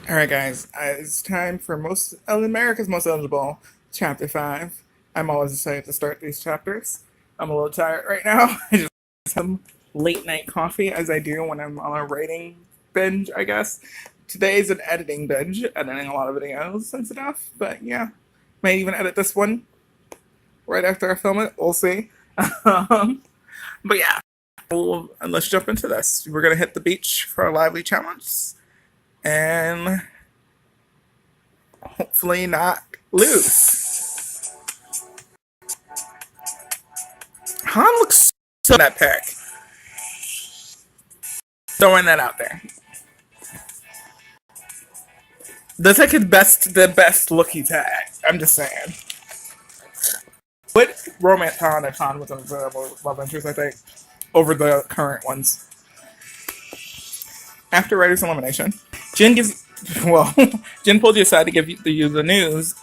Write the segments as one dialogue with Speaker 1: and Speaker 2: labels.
Speaker 1: All right, guys, it's time for most of America's Most Eligible, Chapter 5. I'm always excited to start these chapters. I'm a little tired right now. I just have some late night coffee, as I do when I'm on a writing binge, I guess. Today's an editing binge, editing a lot of videos and stuff, but yeah, might even edit this one right after I film it. We'll see. um, but yeah, let's jump into this. We're going to hit the beach for a lively challenge and hopefully not lose. Han looks so in that pick. Throwing that out there. That's like the best look he's had. I'm just saying. What romance Han and Han with the love interest, I think, over the current ones. After writer's elimination, Jin gives. Well, Jin pulled you aside to give you the news.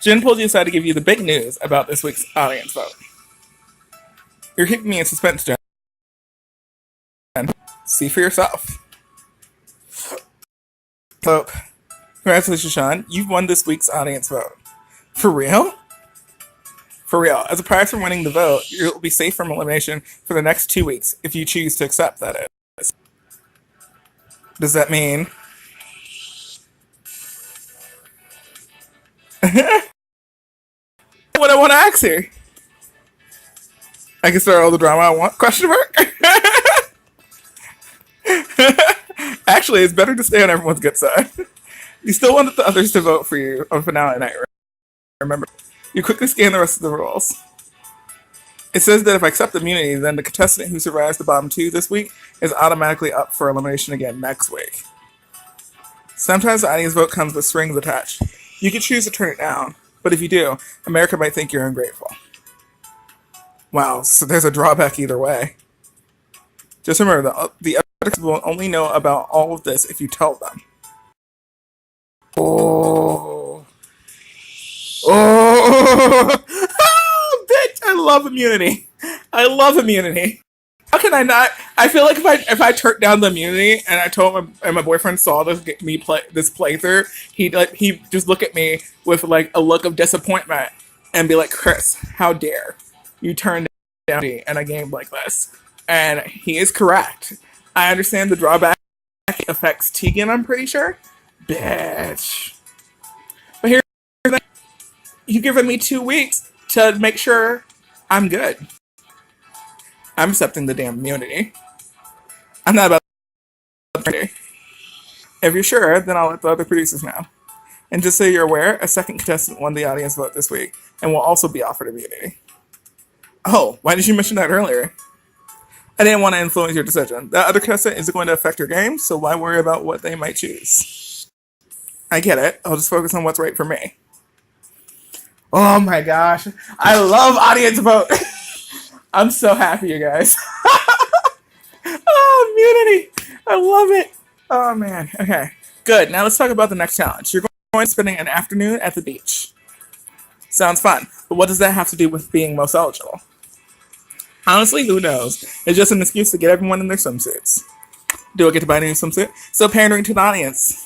Speaker 1: Jin pulled you aside to give you the big news about this week's audience vote. You're keeping me in suspense, Jen. See for yourself. So, congratulations, Sean. You've won this week's audience vote. For real? For real. As a prize for winning the vote, you'll be safe from elimination for the next 2 weeks if you choose to accept that. Does that mean? What I want to ask here. I can start all the drama I want? Question mark? Actually, it's better to stay on everyone's good side. You still wanted the others to vote for you on finale night, remember? You quickly scan the rest of the rules. It says that if I accept immunity, then the contestant who survives the bottom 2 this week is automatically up for elimination again next week. Sometimes the audience vote comes with strings attached. You can choose to turn it down, but if you do, America might think you're ungrateful. Wow, so there's a drawback either way. Just remember, the others will only know about all of this if you tell them. Oh. Oh. Oh, bitch, I love immunity. I love immunity. How can I not? I feel like if I turned down the immunity and I told my boyfriend saw me play this playthrough, he'd just look at me with like a look of disappointment and be like, "Chris, how dare you turn down me in a game like this?" And he is correct. I understand the drawback affects Tegan. I'm pretty sure, bitch. But here's the thing. You've given me 2 weeks to make sure I'm good. I'm accepting the damn immunity. I'm not about to. If you're sure, then I'll let the other producers know. And just so you're aware, a second contestant won the audience vote this week and will also be offered immunity. Oh, why did you mention that earlier? I didn't want to influence your decision. The other contestant isn't going to affect your game, so why worry about what they might choose? I get it. I'll just focus on what's right for me. Oh my gosh. I love audience vote. I'm so happy, you guys. Oh, immunity. I love it. Oh, man. Okay. Good. Now let's talk about the next challenge. You're going to spending an afternoon at the beach. Sounds fun. But what does that have to do with being most eligible? Honestly, who knows? It's just an excuse to get everyone in their swimsuits. Do I get to buy a new swimsuit? So pandering to the audience.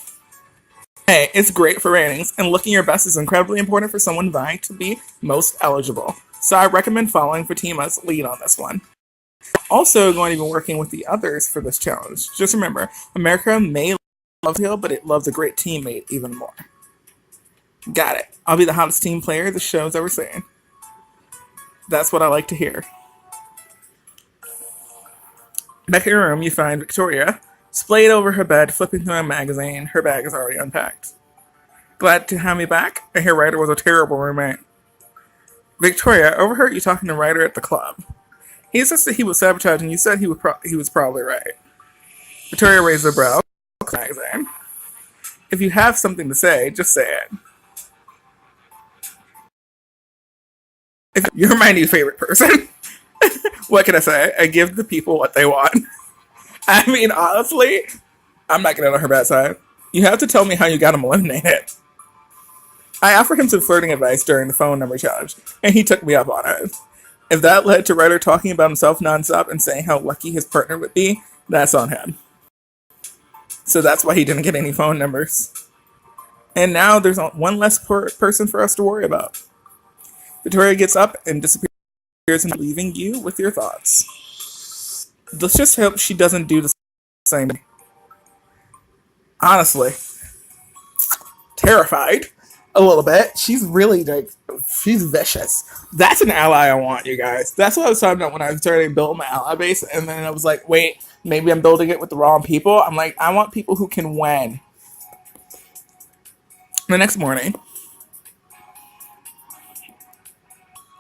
Speaker 1: Hey, it's great for ratings, and looking your best is incredibly important for someone vying to be most eligible. So I recommend following Fatima's lead on this one. Also going to be working with the others for this challenge. Just remember, America may love Hill, but it loves a great teammate even more. Got it. I'll be the hottest team player the show's ever seen. That's what I like to hear. Back in your room, you find Victoria, splayed over her bed, flipping through a magazine. Her bag is already unpacked. Glad to have me back? I hear Ryder was a terrible roommate. Victoria, overheard you talking to Ryder at the club. He insisted he was sabotaging. You said he was probably right. Victoria raised her brow. Magazine. If you have something to say, just say it. If you're my new favorite person. What can I say? I give the people what they want. I mean, honestly, I'm not getting on her bad side. You have to tell me how you got him eliminated. I offered him some flirting advice during the phone number challenge, and he took me up on it. If that led to Ryder talking about himself nonstop and saying how lucky his partner would be, that's on him. So that's why he didn't get any phone numbers. And now there's one less person for us to worry about. Victoria gets up and disappears, leaving you with your thoughts. Let's just hope she doesn't do the same. Honestly, terrified a little bit. She's really like, she's vicious. That's an ally I want, you guys. That's what I was talking about when I started to build my ally base, and then I was like, wait, maybe I'm building it with the wrong people. I'm like, I want people who can win. The next morning,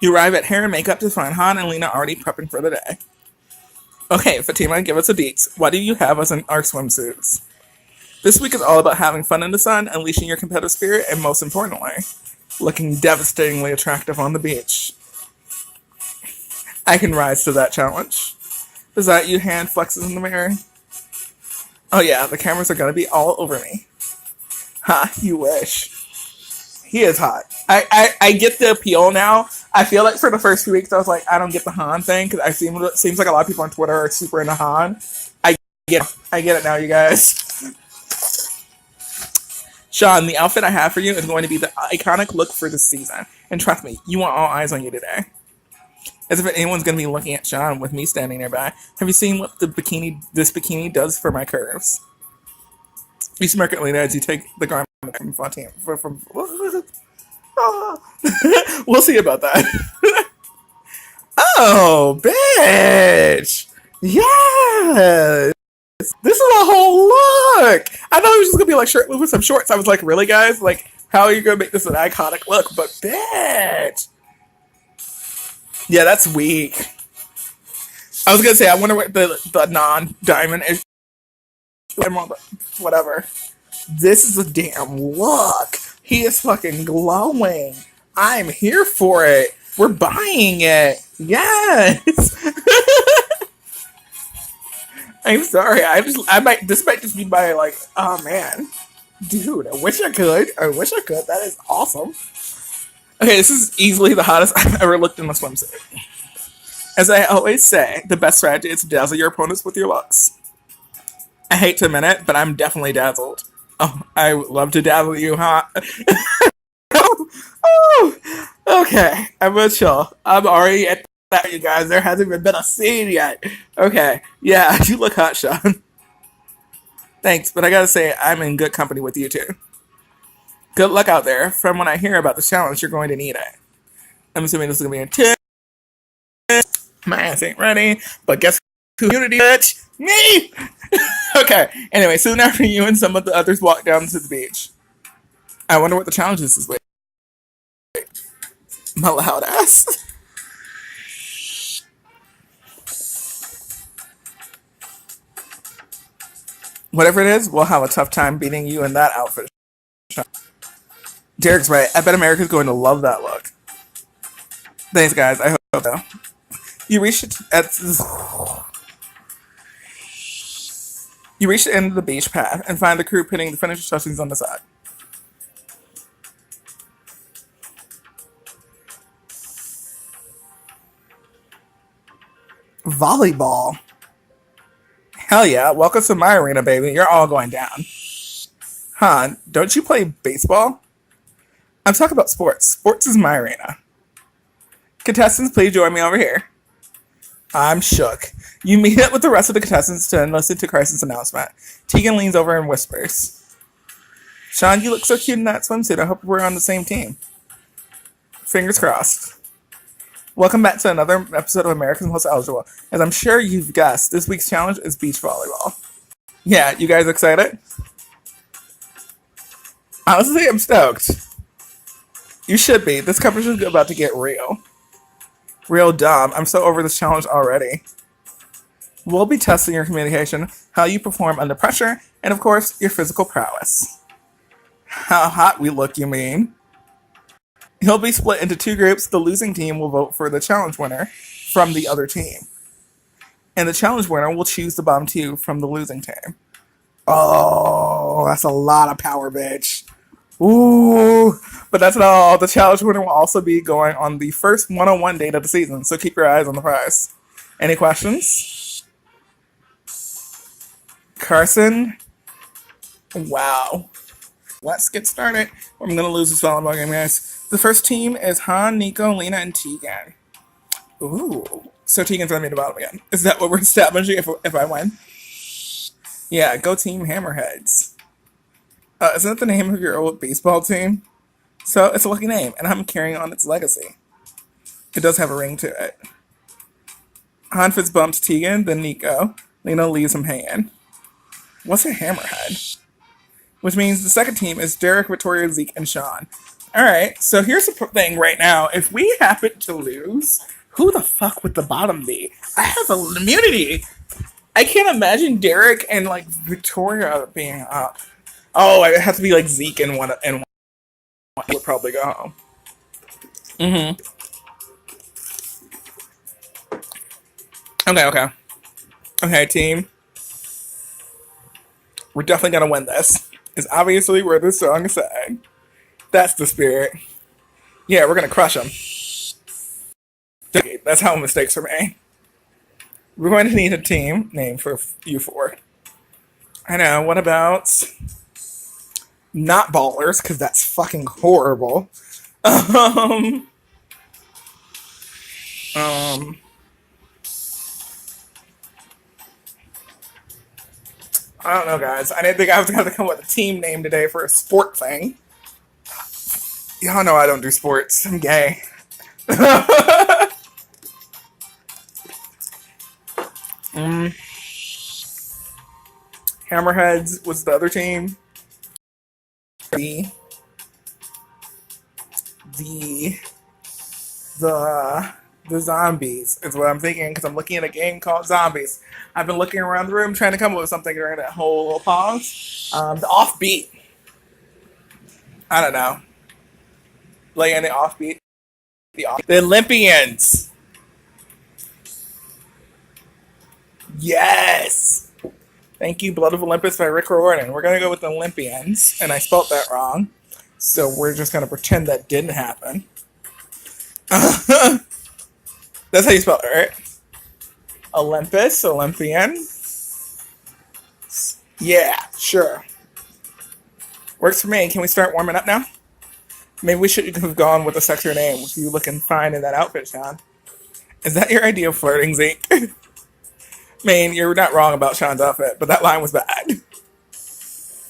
Speaker 1: you arrive at hair and makeup to find Han and Lena already prepping for the day. Okay, Fatima, give us a deets. Why do you have us in our swimsuits? This week is all about having fun in the sun, unleashing your competitive spirit, and most importantly, looking devastatingly attractive on the beach. I can rise to that challenge. Is that you? Hand flexes in the mirror. Oh yeah, the cameras are gonna be all over me. Ha, you wish. He is hot. I get the appeal now. I feel like for the first few weeks I was like, I don't get the Han thing, because it seems like a lot of people on Twitter are super into Han. I get it now, you guys. Sean, the outfit I have for you is going to be the iconic look for this season. And trust me, you want all eyes on you today. As if anyone's going to be looking at Sean with me standing nearby. Have you seen what this bikini does for my curves? You smirk at Lena as you take the garment from Fontaine. We'll see about that. Oh, bitch! Yes! This is a whole look! I thought it was just gonna be like shirtless with some shorts. I was like, really, guys? Like, how are you gonna make this an iconic look? But bitch! Yeah, that's weak. I was gonna say, I wonder what the non-diamond is. Whatever. This is a damn look. He is fucking glowing. I'm here for it. We're buying it. Yes. I'm sorry. This might just be my like, oh man, dude. I wish I could. That is awesome. Okay, this is easily the hottest I've ever looked in a swimsuit. As I always say, the best strategy is to dazzle your opponents with your looks. I hate to admit it, but I'm definitely dazzled. Oh, I would love to dazzle you, huh? Oh, okay. I'm gonna chill. I'm already at that, you guys. There hasn't even been a scene yet. Okay. Yeah, you look hot, Sean. Thanks, but I gotta say, I'm in good company with you too. Good luck out there. From when I hear about the challenge, you're going to need it. I'm assuming this is gonna be a 10. My ass ain't ready, but guess who? Unity, bitch. Me! Okay, anyway, soon after you and some of the others walk down to the beach. I wonder what the challenge is this week. My loud ass. Whatever it is, we'll have a tough time beating you in that outfit. Derek's right. I bet America's going to love that look. Thanks, guys. I hope so. You reach the end of the beach path and find the crew putting the finished touchings on the side. Volleyball. Hell yeah. Welcome to my arena, baby. You're all going down. Han, don't you play baseball? I'm talking about sports. Sports is my arena. Contestants, please join me over here. I'm shook. You meet up with the rest of the contestants to listen to Carson's announcement. Tegan leans over and whispers, Sean, you look so cute in that swimsuit. I hope we're on the same team. Fingers crossed. Welcome back to another episode of America's Most Eligible. As I'm sure you've guessed, this week's challenge is beach volleyball. Yeah, you guys excited? Honestly, I'm stoked. You should be. This coverage is about to get real. Real dumb. I'm so over this challenge already. We'll be testing your communication, how you perform under pressure, and of course, your physical prowess. How hot we look, you mean? He'll be split into two groups. The losing team will vote for the challenge winner from the other team. And the challenge winner will choose the bottom two from the losing team. Oh, that's a lot of power, bitch. Ooh, but that's not all. The challenge winner will also be going on the first one-on-one date of the season, so keep your eyes on the prize. Any questions? Carson, Wow. Let's get started. I'm going to lose this volleyball game, guys. The first team is Han, Nico, Lena, and Tegan. Ooh. So Tegan's going to be the bottom again. Is that what we're establishing if I win? Yeah, go Team Hammerheads. Isn't that the name of your old baseball team? So it's a lucky name, and I'm carrying on its legacy. It does have a ring to it. Hanfitz bumps Tegan, then Nico. Lena leaves him hanging. What's a hammerhead? Which means the second team is Derek, Victoria, Zeke, and Sean. Alright, so here's the thing right now. If we happen to lose, who the fuck would the bottom be? I have an immunity. I can't imagine Derek and like Victoria being up. Oh, it has to be like Zeke and one would probably go home. Mm-hmm. Okay. Okay, team. We're definitely gonna win this. It's obviously where this song is sang. That's the spirit. Yeah, we're gonna crush them. That's how mistakes are made. We're going to need a team name for you four. I know. What about not ballers? Because that's fucking horrible. Um. I don't know, guys. I didn't think I was going to come up with a team name today for a sport thing. Y'all know I don't do sports. I'm gay. Hammerheads was the other team. The zombies is what I'm thinking because I'm looking at a game called Zombies. I've been looking around the room trying to come up with something during that whole little pause. The offbeat. I don't know. Lay in the offbeat. The Olympians. Yes. Thank you, Blood of Olympus by Rick Riordan. We're gonna go with the Olympians, and I spelt that wrong, so we're just gonna pretend that didn't happen. That's how you spell it, right? Olympus, Olympian. Yeah, sure. Works for me. Can we start warming up now? Maybe we should have gone with a sexier name with you looking fine in that outfit, Sean. Is that your idea of flirting, Zeke? I mean, you're not wrong about Sean's outfit, but that line was bad.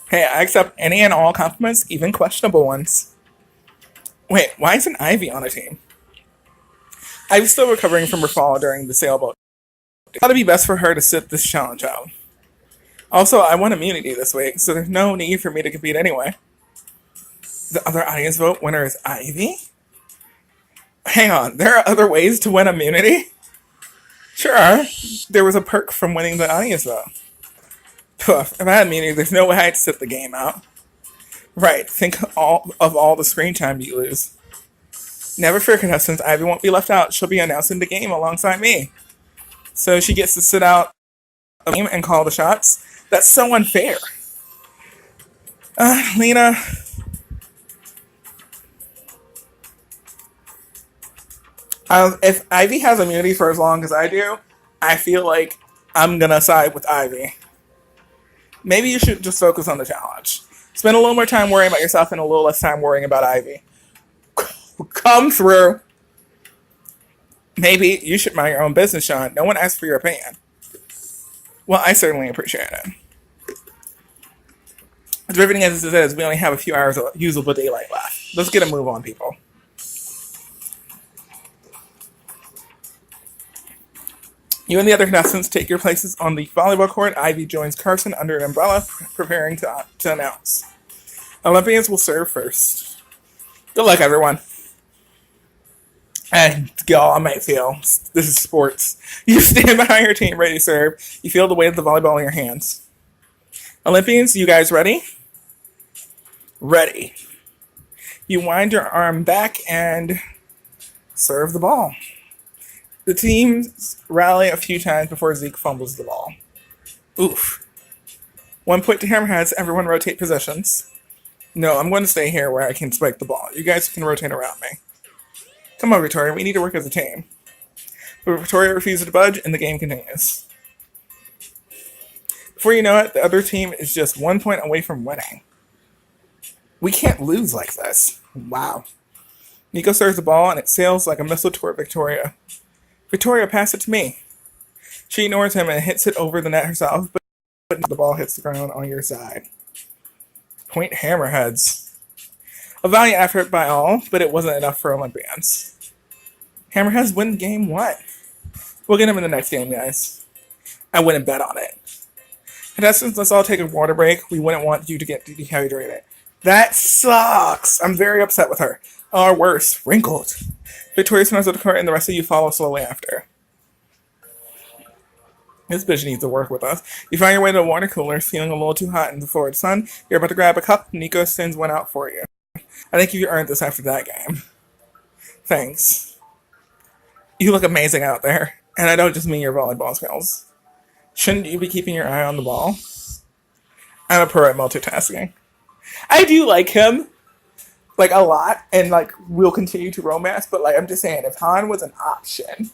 Speaker 1: Hey, I accept any and all compliments, even questionable ones. Wait, why isn't Ivy on a team? Ivy's still recovering from her fall during the sailboat. It ought to be best for her to sit this challenge out. Also, I won immunity this week, so there's no need for me to compete anyway. The other audience vote winner is Ivy? Hang on, there are other ways to win immunity? Sure, there was a perk from winning the audience vote. Poof, if I had immunity, there's no way I'd sit the game out. Right, think of all the screen time you lose. Never fear, contestants, Ivy won't be left out. She'll be announcing the game alongside me. So she gets to sit out a game and call the shots. That's so unfair. Lena. If Ivy has immunity for as long as I do, I feel like I'm gonna side with Ivy. Maybe you should just focus on the challenge. Spend a little more time worrying about yourself and a little less time worrying about Ivy. Come through. Maybe you should mind your own business, Sean. No one asked for your opinion. Well, I certainly appreciate it. As riveting as this is, we only have a few hours of usable daylight left. Let's get a move on, people. You and the other contestants take your places on the volleyball court. Ivy joins Carson under an umbrella, preparing to announce. Olympians will serve first. Good luck, everyone. And y'all, I might fail. This is sports. You stand behind your team, ready to serve. You feel the weight of the volleyball in your hands. Olympians, you guys ready? Ready. You wind your arm back and serve the ball. The teams rally a few times before Zeke fumbles the ball. Oof. 1 point to Hammerheads. Everyone rotate positions. No, I'm going to stay here where I can spike the ball. You guys can rotate around me. Come on, Victoria. We need to work as a team. But Victoria refuses to budge, and the game continues. Before you know it, the other team is just 1 point away from winning. We can't lose like this. Wow. Nico serves the ball and it sails like a missile toward Victoria. Victoria, pass it to me. She ignores him and hits it over the net herself, but the ball hits the ground on your side. Point Hammerheads. A valiant effort by all, but it wasn't enough for Olympians. Hammerheads win game 1. We'll get him in the next game, guys. I wouldn't bet on it. Contestants, let's all take a water break. We wouldn't want you to get dehydrated. That sucks. I'm very upset with her. Or worse, wrinkled. Victoria smells the court and the rest of you follow slowly after. This bitch needs to work with us. You find your way to the water cooler, feeling a little too hot in the forward sun. You're about to grab a cup. Nico sends one out for you. I think you earned this after that game. Thanks. You look amazing out there. And I don't just mean your volleyball skills. Shouldn't you be keeping your eye on the ball? I'm a pro at multitasking. I do like him. Like, a lot. And, like, we'll continue to romance. But, like, I'm just saying, if Han was an option,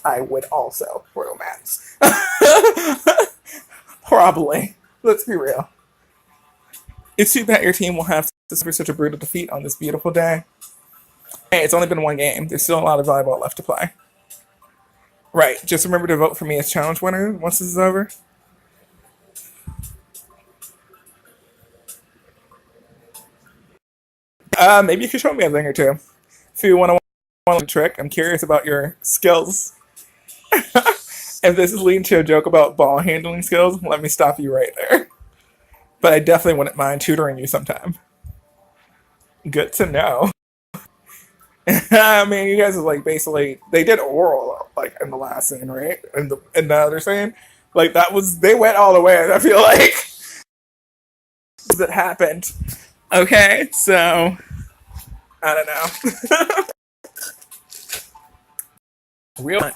Speaker 1: I would also romance. Probably. Let's be real. It's too bad your team will have to suffer such a brutal defeat on this beautiful day. Hey, it's only been one game. There's still a lot of volleyball left to play. Right. Just remember to vote for me as challenge winner once this is over. Maybe you could show me a thing or two. If you want a trick, I'm curious about your skills. If this is leading to a joke about ball handling skills, let me stop you right there. But I definitely wouldn't mind tutoring you sometime. Good to know. I mean, you guys are like basically they did oral like in the last scene, right? In the other scene, like that was they went all the way. And I feel like that happened. Okay, so I don't know. Real.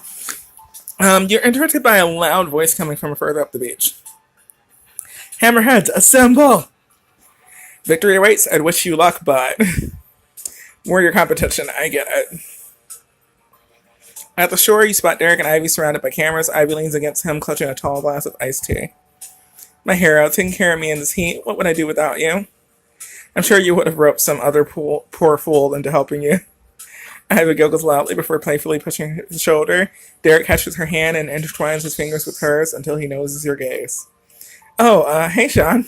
Speaker 1: You're interrupted by a loud voice coming from further up the beach. Hammerheads, assemble! Victory awaits. I'd wish you luck, but we're your competition. I get it. At the shore, you spot Derek and Ivy surrounded by cameras. Ivy leans against him, clutching a tall glass of iced tea. My hero, taking care of me in this heat. What would I do without you? I'm sure you would have roped some other poor fool into helping you. Ivy giggles loudly before playfully pushing his shoulder. Derek catches her hand and intertwines his fingers with hers until he noses your gaze. Oh, hey, Sean.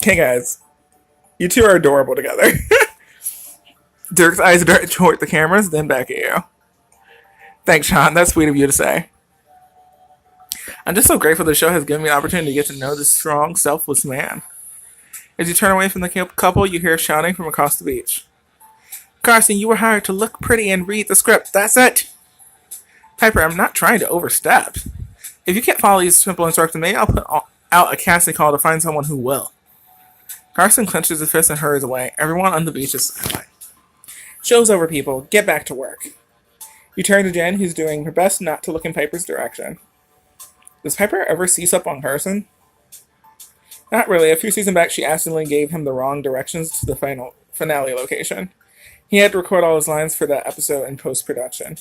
Speaker 1: Hey, guys. You two are adorable together. Derek's eyes dart toward the cameras, then back at you. Thanks, Sean. That's sweet of you to say. I'm just so grateful the show has given me the opportunity to get to know this strong, selfless man. As you turn away from the couple, you hear shouting from across the beach. Carson, you were hired to look pretty and read the script. That's it. Piper, I'm not trying to overstep. If you can't follow these simple instructions, maybe I'll put out a casting call to find someone who will. Carson clenches his fist and hurries away. Everyone on the beach is silent. Show's over, people. Get back to work. You turn to Jen, who's doing her best not to look in Piper's direction. Does Piper ever cease up on Carson? Not really. A few seasons back, she accidentally gave him the wrong directions to the finale location. He had to record all his lines for that episode in post-production.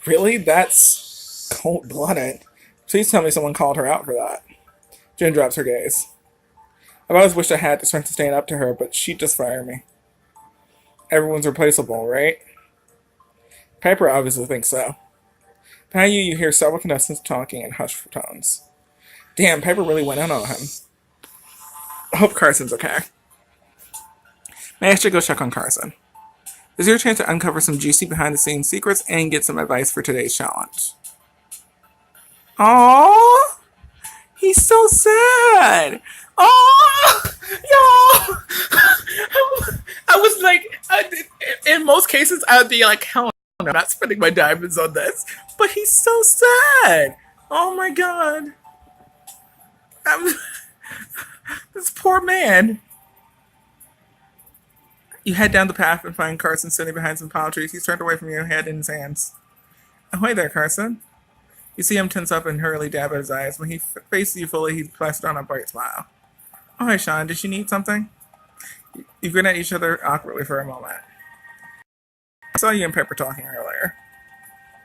Speaker 1: Really? That's cold-blooded. Please tell me someone called her out for that. Jen drops her gaze. I've always wished I had the strength to stand up to her, but she'd just fire me. Everyone's replaceable, right? Piper obviously thinks so. Behind you, you hear several contestants talking in hushed tones. Damn, Piper really went in on him. I hope Carson's okay. May I should go check on Carson. This is your chance to uncover some juicy behind-the-scenes secrets and get some advice for today's challenge. Aww! He's so sad! Aww! Y'all! I was like, in most cases, I would be like, hell no, I'm not spending my diamonds on this. But he's so sad! Oh my god. This poor man. You head down the path and find Carson sitting behind some palm trees. He's turned away from you, head in his hands. Oh, hey there, Carson. You see him tense up and hurriedly dab at his eyes. When he faces you fully, he plastered on a bright smile. Oh, hey, Sean. Did she need something? You grin at each other awkwardly for a moment. I saw you and Pepper talking earlier.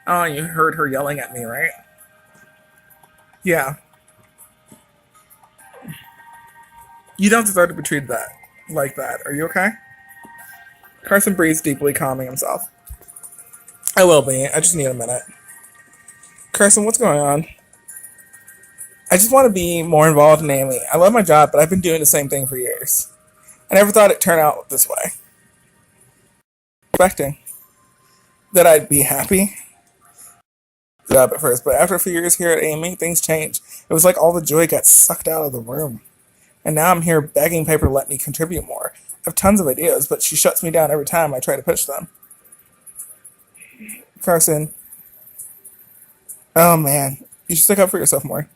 Speaker 1: Oh, you heard her yelling at me, right? Yeah. You don't deserve to be treated that like that. Are you okay? Carson breathes deeply, calming himself. I will be. I just need a minute. Carson, what's going on? I just want to be more involved in Amy. I love my job, but I've been doing the same thing for years. I never thought it'd turn out this way. Expecting that I'd be happy job at first, but after a few years here at Amy, things changed. It was like all the joy got sucked out of the room. And now I'm here begging Paper to let me contribute more. I have tons of ideas, but she shuts me down every time I try to push them. Carson, oh man, you should stick up for yourself more.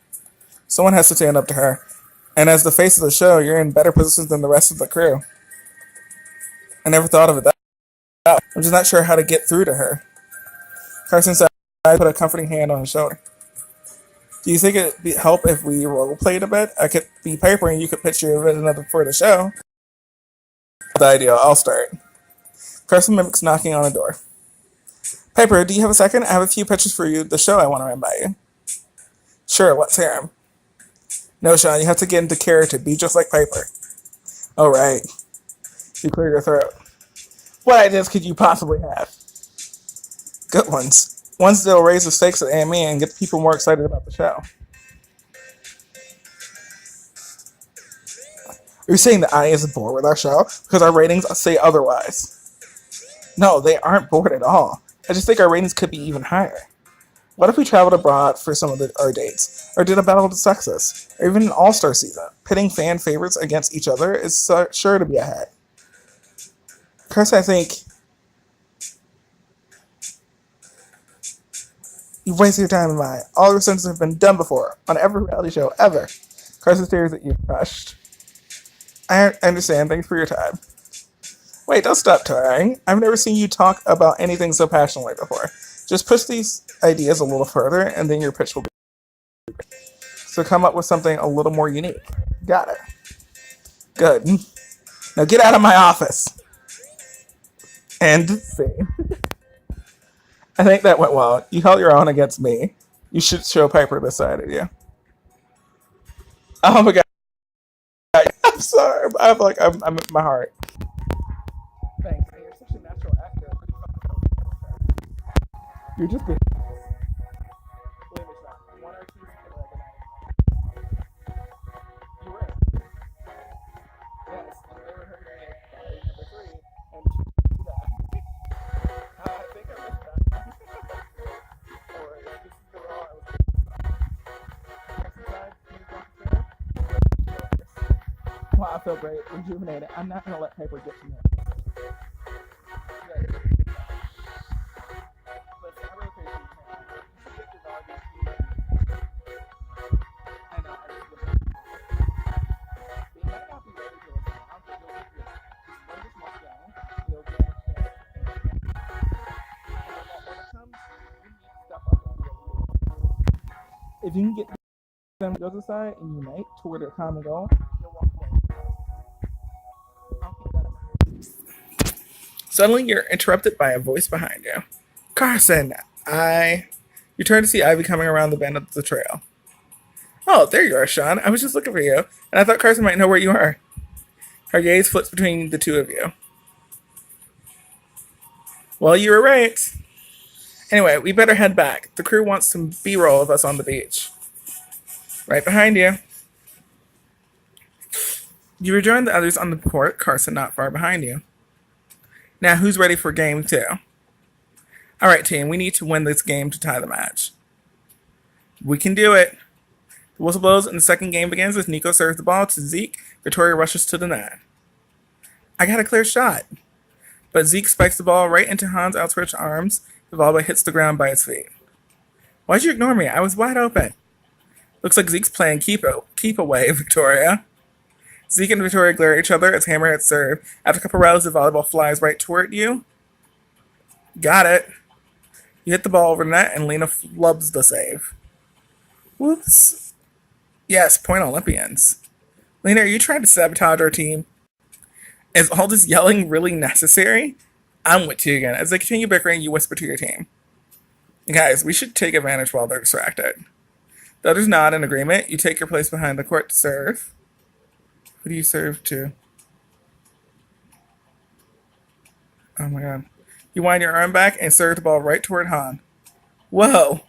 Speaker 1: Someone has to stand up to her. And as the face of the show, you're in better position than the rest of the crew. I never thought of it that way. I'm just not sure how to get through to her. Carson said I put a comforting hand on his shoulder. Do you think it'd help if we role played a bit? I could be Paper and you could pitch your another for the show. The idea. I'll start. Carson mimics knocking on a door. Paper, do you have a second? I have a few pitches for you. The show I want to run by you. Sure, let's hear him. No, Sean, you have to get into character. Be just like Paper. Oh, right. You clear your throat. What ideas could you possibly have? Good ones. Ones that'll raise the stakes at AME and get people more excited about the show. Are you saying the audience is bored with our show? Because our ratings say otherwise. No, they aren't bored at all. I just think our ratings could be even higher. What if we traveled abroad for some of our dates? Or did a battle of the sexes? Or even an all-star season? Pitting fan favorites against each other is sure to be a hit. Chris, I think you've wasted your time and mine. All your sentences have been done before, on every reality show ever. Carson stares that you've crushed. I understand. Thanks for your time. Wait, don't stop trying. I've never seen you talk about anything so passionately before. Just push these ideas a little further, and then your pitch will be. So come up with something a little more unique. Got it. Good. Now get out of my office. And see. I think that went well. You held your own against me. You should show Piper this side of you. Oh my god. I'm sorry. I'm in my heart. Thanks. You're such a natural actor. You're just being. Believe it's not. One or two people you were. Yes, and they were her number three, and two that. I think I missed that. Or this is the role I was exercise. Wow, I feel great, rejuvenated. I'm not gonna let Piper get to me. If you can get them to go to the side and unite toward their common goal, you'll walk away. I'll keep that in mind. Suddenly, you're interrupted by a voice behind you. Carson, You turn to see Ivy coming around the bend of the trail. Oh, there you are, Sean. I was just looking for you, and I thought Carson might know where you are. Her gaze flips between the two of you. Well, you were right. Anyway, we better head back. The crew wants some B-roll of us on the beach. Right behind you. You rejoin the others on the port, Carson not far behind you. Now, who's ready for game 2? Alright, team, we need to win this game to tie the match. We can do it. The whistle blows and the second game begins as Nico serves the ball to Zeke. Victoria rushes to the net. I got a clear shot. But Zeke spikes the ball right into Hans' outstretched arms. The volleyball hits the ground by his feet. Why'd you ignore me? I was wide open. Looks like Zeke's playing keep away, Victoria. Zeke and Victoria glare at each other as Hammerhead serve. After a couple rounds, the volleyball flies right toward you. Got it. You hit the ball over the net, and Lena flubs the save. Whoops. Yes, point Olympians. Lena, are you trying to sabotage our team? Is all this yelling really necessary? I'm with you again. As they continue bickering, you whisper to your team. Guys, we should take advantage while they're distracted. The others nod in agreement. You take your place behind the court to serve. Who do you serve to? Oh my god. You wind your arm back and serve the ball right toward Han. Whoa!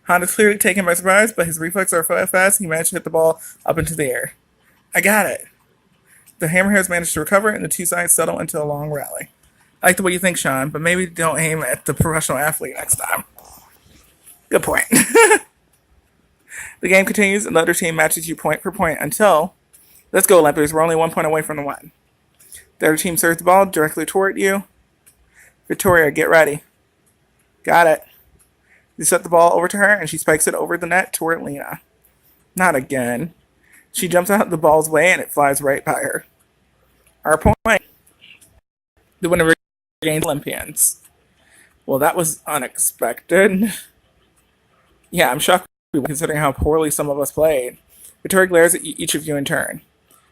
Speaker 1: Han is clearly taken by surprise, but his reflexes are so fast he managed to hit the ball up into the air. I got it. The Hammerheads managed to recover, and the two sides settle into a long rally. I like the way you think, Sean, but maybe don't aim at the professional athlete next time. Good point. The game continues, and the other team matches you point for point until... Let's go, Olympics. We're only 1 point away from the win. The other team serves the ball directly toward you. Victoria, get ready. Got it. You set the ball over to her, and she spikes it over the net toward Lena. Not again. She jumps out the ball's way, and it flies right by her. Our point. The winner gains Olympians. Well, that was unexpected. Yeah, I'm shocked considering how poorly some of us played. Victoria glares at each of you in turn.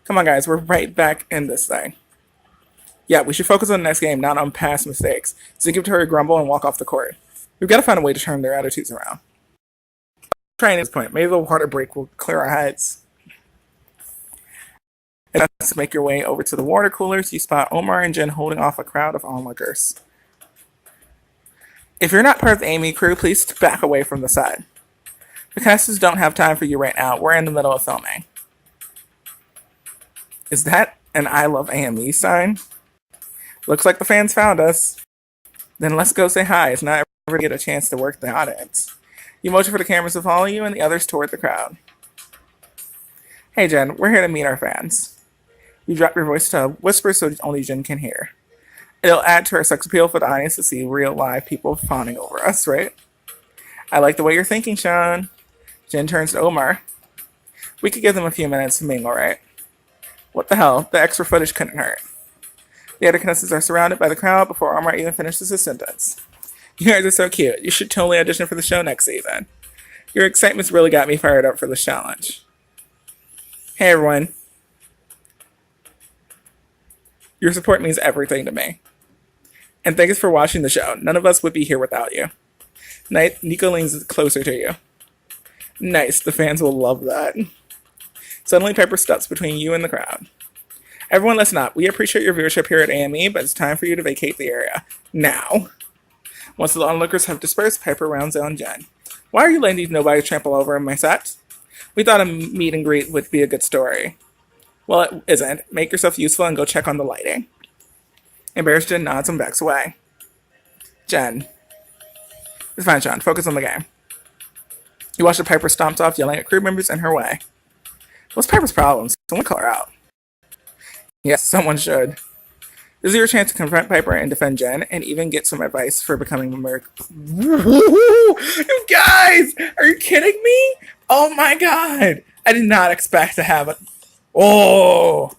Speaker 1: Come on, guys, we're right back in this thing. Yeah, we should focus on the next game, not on past mistakes. So give Victoria a grumble and walk off the court. We've got to find a way to turn their attitudes around. Trying at this point, maybe the water break will clear our heads. And let's make your way over to the water coolers. You spot Omar and Jen holding off a crowd of onlookers. If you're not part of the AME crew, please back away from the side. The casters don't have time for you right now. We're in the middle of filming. Is that an I love AME sign? Looks like the fans found us. Then let's go say hi. It's not ever get a chance to work the audience. You motion for the cameras to follow you and the others toward the crowd. Hey Jen, we're here to meet our fans. You drop your voice to a whisper so only Jen can hear. It'll add to our sex appeal for the audience to see real live people fawning over us, right? I like the way you're thinking, Sean. Jen turns to Omar. We could give them a few minutes to mingle, right? What the hell? The extra footage couldn't hurt. The other contestants are surrounded by the crowd before Omar even finishes his sentence. You guys are so cute. You should totally audition for the show next season. Your excitement's really got me fired up for this challenge. Hey everyone. Your support means everything to me. And thanks for watching the show. None of us would be here without you. Nico leans closer to you. Nice, the fans will love that. Suddenly Piper steps between you and the crowd. Everyone listen up. We appreciate your viewership here at AME, but it's time for you to vacate the area. Now. Once the onlookers have dispersed, Piper rounds on Jen. Why are you letting these nobodies trample over my set? We thought a meet and greet would be a good story. Well, it isn't. Make yourself useful and go check on the lighting. Embarrassed, Jen nods and backs away. Jen. It's fine, Sean. Focus on the game. You watch the Piper stomps off, yelling at crew members in her way. What's Piper's problem? Someone call her out. Yes, someone should. This is your chance to confront Piper and defend Jen, and even get some advice for becoming a merc. You guys! Are you kidding me? Oh my god! I did not expect to have it. Oh!